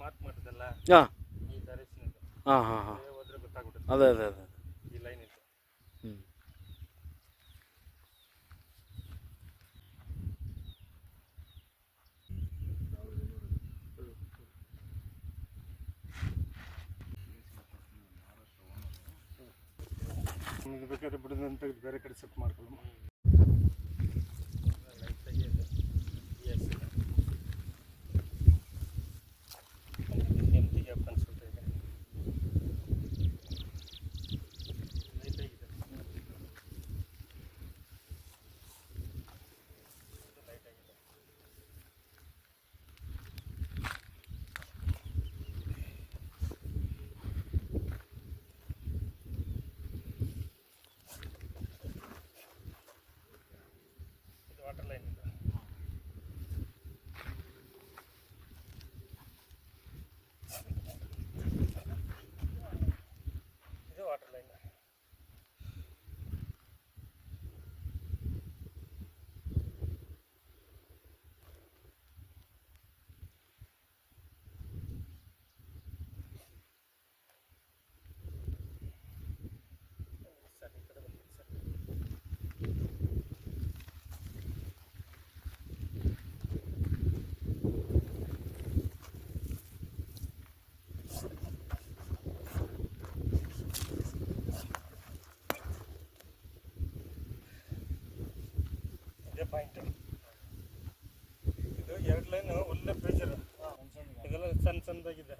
Mark ಮಾಡಿದಲ್ಲ ಹಾಂ ಈ direction ಇದು ಹಾಂ ಹಾಂ ಹಾಂ ಹೋದ್ರೆ ಗೊತ್ತಾಗ್ಬಿಡುತ್ತೆ. ಅದೇ ಅದೇ ಅದೇ ಈ ಲೈನ್ ಇದು ಹ್ಞೂ ಇದು ಬೇಕಾದ್ರೆ ಬಿಡೋದಂತ ಬೇರೆ ಕಡೆ ಸೆಟ್ ಮಾಡ್ಕೊಳ್ಳೋಣ. ವಾಟರ್ ಲೈನ್ ಇದು ವಾಟರ್ ಲೈನ್. ಸರ್ ಈ ಕಡೆ ಬರ್ತೀನಿ ಸರ್. ಇದೇ ಪಾಯಿಂಟ್. ಇದು ಎರಡು ಲೈನ್ ಒಳ್ಳೆ ಪ್ರೆಷರ್. ಇದೆಲ್ಲ ಸಣ್ಣ ಸಣ್ಣದಾಗಿದೆ.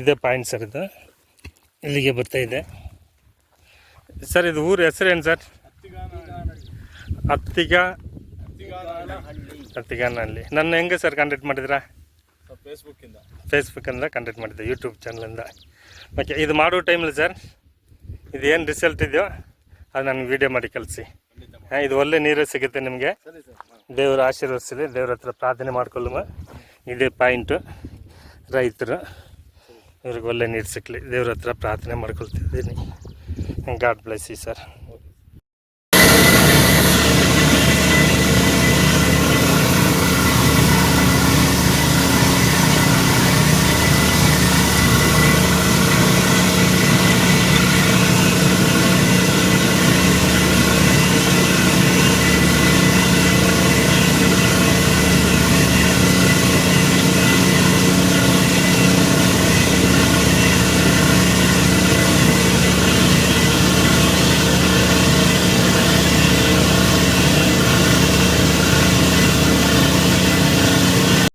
ಇದೇ ಪಾಯಿಂಟ್ ಸರ್. ಇದು ಇಲ್ಲಿಗೆ ಬರ್ತಾ ಇದೆ ಸರ್. ಇದು ಊರ ಹೆಸರೇನು ಸರ್? ಹತ್ತಿಗಾನಹಳ್ಳಿ. ನನ್ನ ಹೆಂಗೆ ಸರ್ ಕಾಂಟ್ಯಾಕ್ಟ್ ಮಾಡಿದ್ರಾ? ಫೇಸ್ಬುಕ್ಕಿಂದ ಕಾಂಟ್ಯಾಕ್ಟ್ ಮಾಡಿದ್ದೆ, ಯೂಟ್ಯೂಬ್ ಚಾನಲಿಂದ. ಓಕೆ, ಇದು ಮಾಡೋ ಟೈಮಲ್ಲಿ ಸರ್ ಇದು ಏನು ರಿಸಲ್ಟ್ ಇದೆಯೋ ಅದು ನನಗೆ ವೀಡಿಯೋ ಮಾಡಿ ಕಳಿಸಿ. ಹಾಂ, ಇದು ಒಳ್ಳೆ ನೀರೇ ಸಿಗುತ್ತೆ ನಿಮಗೆ. ದೇವರ ಆಶೀರ್ವದಿಸಲಿ, ದೇವ್ರ ಹತ್ರ ಪ್ರಾರ್ಥನೆ ಮಾಡ್ಕೊಳ್ಳುವ. ಇದೇ ಪಾಯಿಂಟು. ರೈತರು ಇವ್ರಿಗೆ ಒಳ್ಳೆ ನೀರು ಸಿಕ್ಕಲಿ ದೇವ್ರ ಹತ್ರ ಪ್ರಾರ್ಥನೆ ಮಾಡ್ಕೊಳ್ತಿದ್ದೀನಿ. God bless you sir.